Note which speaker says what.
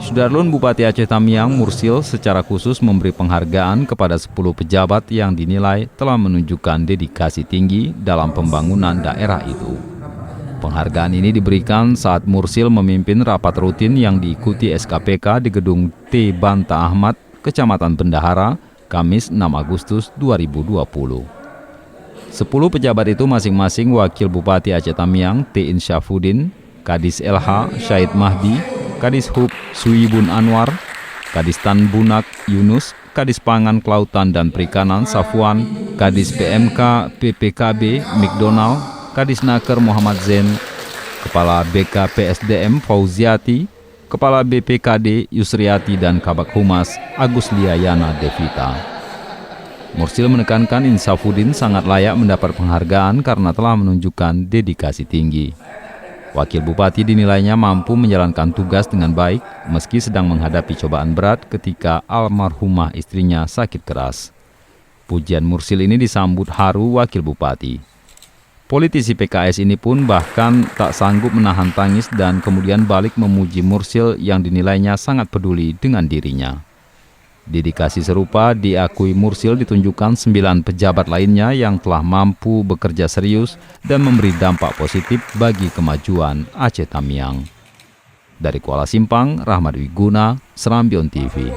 Speaker 1: Sudarlun Bupati Aceh Tamiang Mursil secara khusus memberi penghargaan kepada 10 pejabat yang dinilai telah menunjukkan dedikasi tinggi dalam pembangunan daerah itu. Penghargaan ini diberikan saat Mursil memimpin rapat rutin yang diikuti SKPK di Gedung T. Banta Ahmad, Kecamatan Bendahara, Kamis 6 Agustus 2020. 10 pejabat itu masing-masing Wakil Bupati Aceh Tamiang T. Insyafuddin, Kadis LH Syahid Mahdi, Kadis Hub Suibun Anwar, Kadis Tan Bunak Yunus, Kadis Pangan Kelautan dan Perikanan Safwan, Kadis PMK PPKB McDonald, Kadis Naker Muhammad Zain, Kepala BK PSDM Fauziati, Kepala BPKD Yusriati dan Kabak Humas Agus Liayana Devita. Mursil menekankan Insyafuddin sangat layak mendapat penghargaan karena telah menunjukkan dedikasi tinggi. Wakil Bupati dinilainya mampu menjalankan tugas dengan baik meski sedang menghadapi cobaan berat ketika almarhumah istrinya sakit keras. Pujian Mursil ini disambut haru Wakil Bupati. Politisi PKS ini pun bahkan tak sanggup menahan tangis dan kemudian balik memuji Mursil yang dinilainya sangat peduli dengan dirinya. Dedikasi serupa diakui Mursil ditunjukkan 9 pejabat lainnya yang telah mampu bekerja serius dan memberi dampak positif bagi kemajuan Aceh Tamiang. Dari Kuala Simpang, Rahmat Wiguna, Serambion TV.